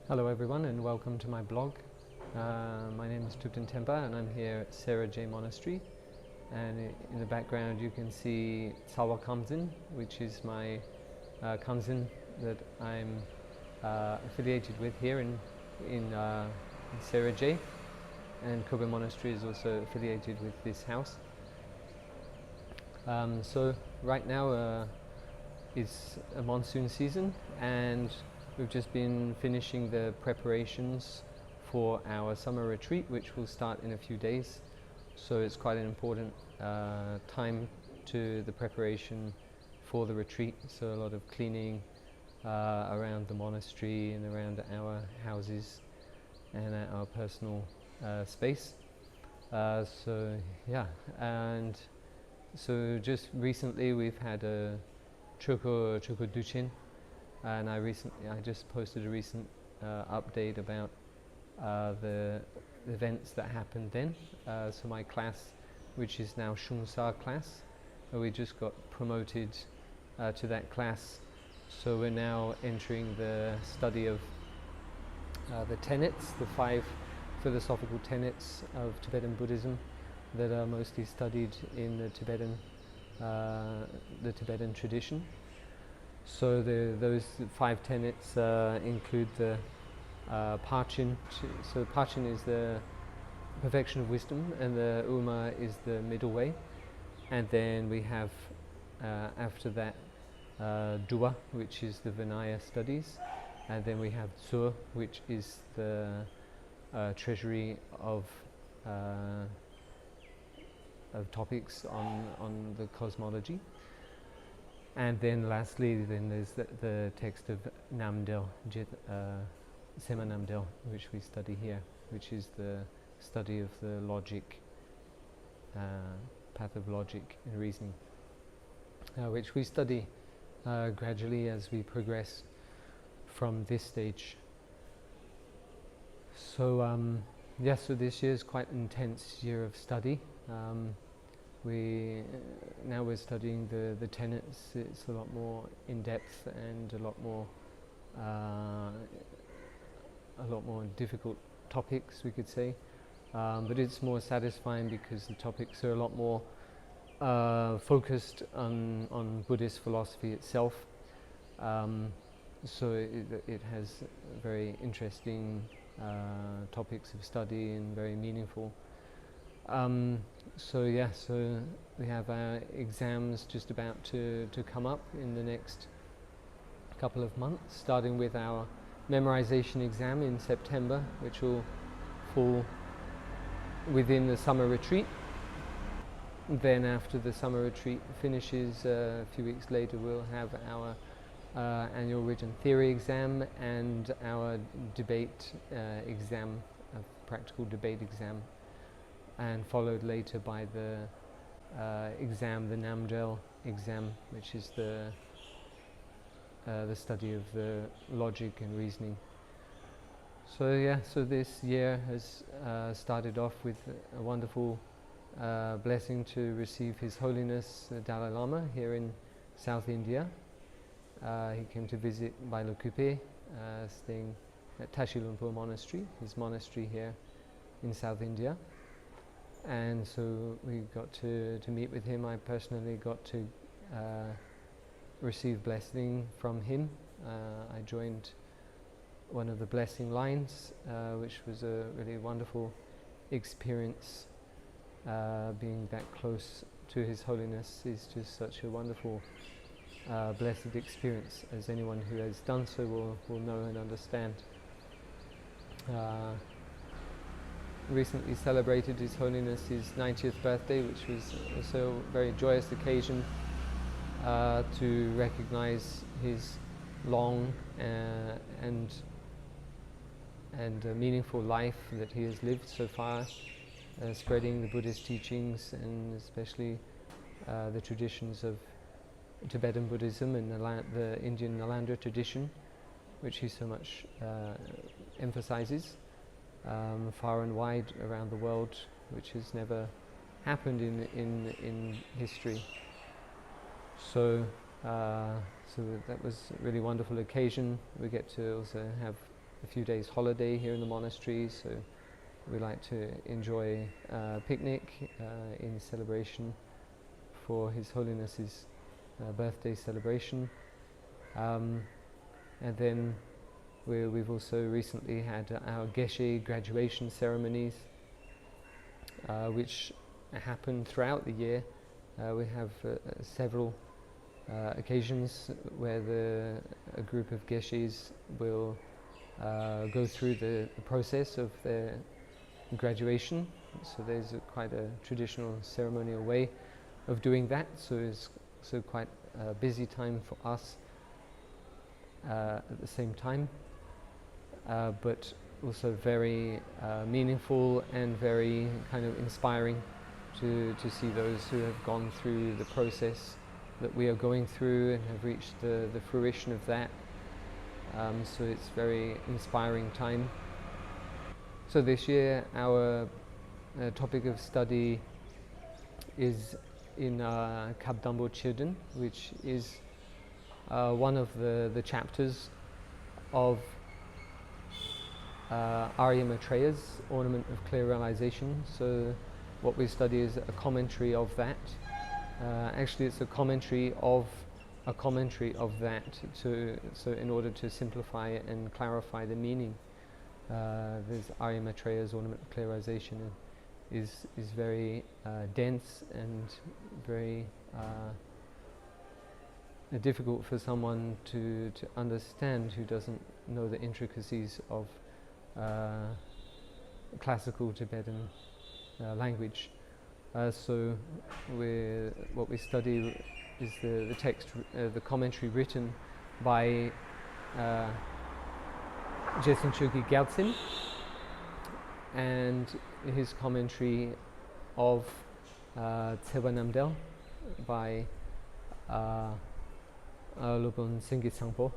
Hello everyone and welcome to my blog. My name is Tenpa and I'm here at Sera Jey Monastery, and in the background you can see Tsawa Kamsin, which is my Kamsin that I'm affiliated with here in Sera Jey, and Kobe Monastery is also affiliated with this house. So right now it's a monsoon season and we've just been finishing the preparations for our summer retreat, which will start in a few days. So it's quite an important time to the preparation for the retreat. So a lot of cleaning around the monastery and around our houses and our personal space. So yeah, and so just recently we've had a Choko Duchin. And I just posted a recent update about the events that happened then. So my class, which is now Shungsa class, we just got promoted to that class. So we're now entering the study of the tenets, the 5 philosophical tenets of Tibetan Buddhism that are mostly studied in the Tibetan tradition. So those 5 tenets include the Pachin. So Pachin is the perfection of wisdom, and the Uma is the middle way. And then we have after that Dua, which is the Vinaya studies, and then we have Zur, which is the treasury of topics on the cosmology. And then lastly, then there's the text of Namdel, Sema Namdel, which we study here, which is the study of the logic, path of logic and reasoning, which we study gradually as we progress from this stage. So so this year is quite an intense year of study. Now we're studying the tenets. It's a lot more in depth and a lot more difficult topics, we could say, but it's more satisfying because the topics are a lot more focused on Buddhist philosophy itself. So it has very interesting topics of study and very meaningful. So we have our exams just about to come up in the next couple of months, starting with our memorization exam in September, which will fall within the summer retreat. Then after the summer retreat finishes, a few weeks later we'll have our annual written theory exam and our debate exam, a practical debate exam, and followed later by the exam, the Namdel exam, which is the study of the logic and reasoning. So so this year has started off with a wonderful blessing to receive His Holiness Dalai Lama here in South India. He came to visit Bailakupe, staying at Tashi Lumpur Monastery, his monastery here in South India. And so we got to meet with him. I personally got to receive blessing from him. I joined one of the blessing lines, which was a really wonderful experience. Being that close to His Holiness is just such a wonderful, blessed experience, as anyone who has done so will know and understand. Recently celebrated His Holiness's 90th birthday, which was also a very joyous occasion to recognize his long and meaningful life that he has lived so far, spreading the Buddhist teachings and especially the traditions of Tibetan Buddhism and the Indian Nalanda tradition, which he so much emphasizes. Far and wide around the world, which has never happened in history. So that was a really wonderful occasion. We get to also have a few days holiday here in the monastery, so we like to enjoy a picnic in celebration for His Holiness's birthday celebration. And then we've also recently had our Geshe graduation ceremonies, which happen throughout the year. We have several occasions where a group of Geshes will go through the process of their graduation. So there's quite a traditional ceremonial way of doing that. So it's quite a busy time for us at the same time, but also very meaningful and very kind of inspiring to see those who have gone through the process that we are going through and have reached the fruition of that. So it's very inspiring time. So this year our topic of study is in Kabdambo Childen, which is one of the chapters of Arya Maitreya's Ornament of Clear Realization. So what we study is a commentary of that. Actually, it's a commentary of that. So in order to simplify it and clarify the meaning, there's Arya Maitreya's Ornament of Clear Realization is very dense and very difficult for someone to understand who doesn't know the intricacies of classical Tibetan language. So what we study is the text, the commentary written by Jetsun Chökyi Gyaltsen, and his commentary of Tsewa Namdel by Lobon Singye Sangpo.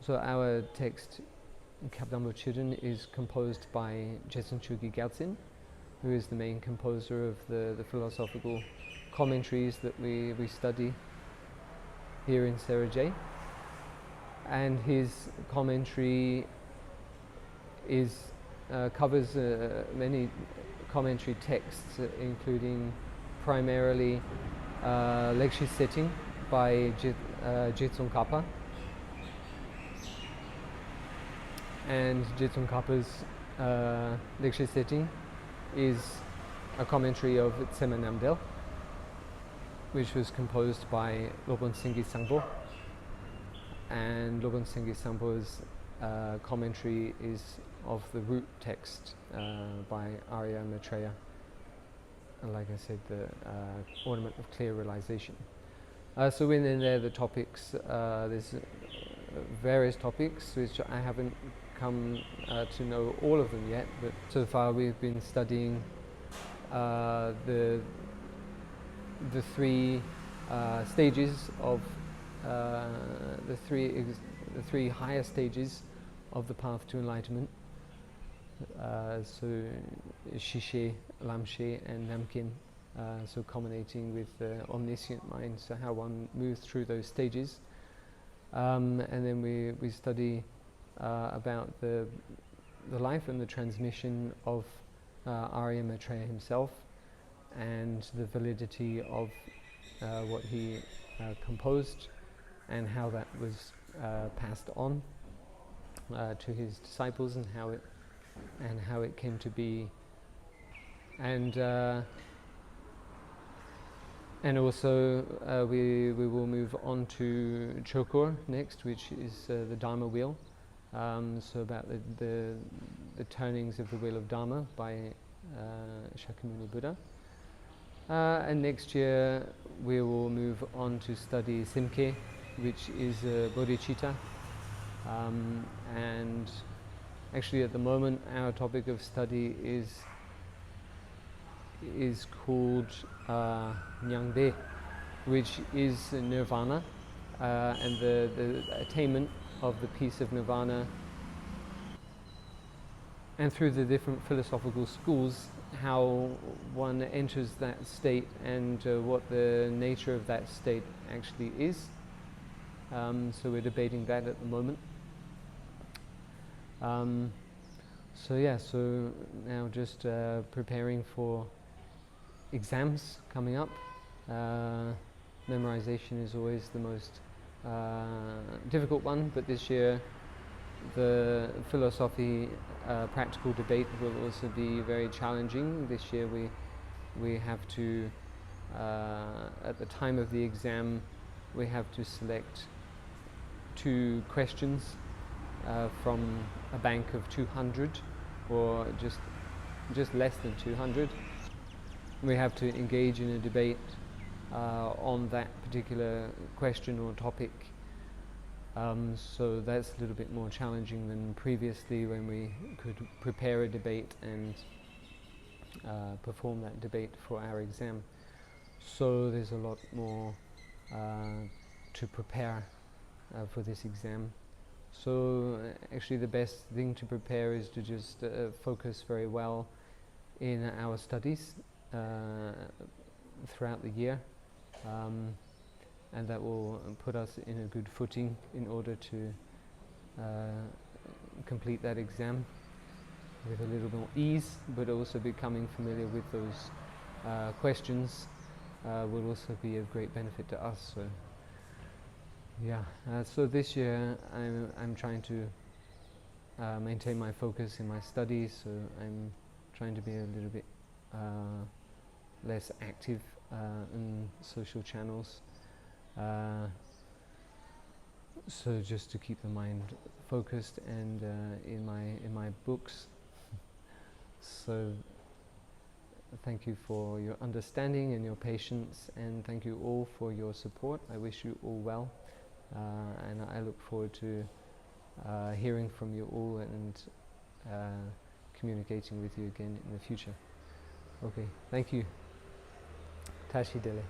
So our text, Kabdambo Childen, is composed by Jetsun Chökyi Gyaltsen, who is the main composer of the philosophical commentaries that we study here in Sera Jey. And his commentary covers many commentary texts, including primarily Lekshi Setting by Jitsung Kappa. And Jitsung Kappa's Lekshi Setting is a commentary of Tsema Namdel, which was composed by Lobon Singye Sangpo. And Lobon Singye Sangpo's commentary is of the root text by Arya Maitreya, and like I said, the Ornament of Clear Realization. So within there, the topics, there's various topics which I haven't come to know all of them yet, but so far we've been studying the three stages of the three higher stages of the path to enlightenment. So Shishe, Lamshe and Namkin, so culminating with the omniscient mind, so how one moves through those stages. And then we study about the life and the transmission of Arya Maitreya himself, and the validity of what he composed, and how that was passed on to his disciples, and how it came to be. And also we will move on to Chokur next, which is the Dharma wheel. So about the turnings of the wheel of Dharma by Shakyamuni Buddha. And next year we will move on to study Simke, which is bodhicitta. And actually at the moment our topic of study is called Nyangde, which is nirvana, and the attainment of the peace of nirvana, and through the different philosophical schools, how one enters that state and what the nature of that state actually is. So we're debating that at the moment. So yeah, so now just preparing for exams coming up. Memorization is always the most difficult one, but this year the philosophy practical debate will also be very challenging. This year we have to, at the time of the exam, we have to select 2 questions from a bank of 200, or just less than 200. We have to engage in a debate on that particular question or topic. So that's a little bit more challenging than previously, when we could prepare a debate and perform that debate for our exam. So there's a lot more to prepare for this exam. So actually the best thing to prepare is to just focus very well in our studies throughout the year, and that will put us in a good footing in order to complete that exam with a little more ease, but also becoming familiar with those questions will also be of great benefit to us. So yeah, so this year I'm trying to maintain my focus in my studies, so I'm trying to be a little bit less active in social channels, so just to keep the mind focused and in my books. So thank you for your understanding and your patience, and thank you all for your support. I wish you all well, and I look forward to hearing from you all and communicating with you again in the future. Okay, thank you. Tashi Dele.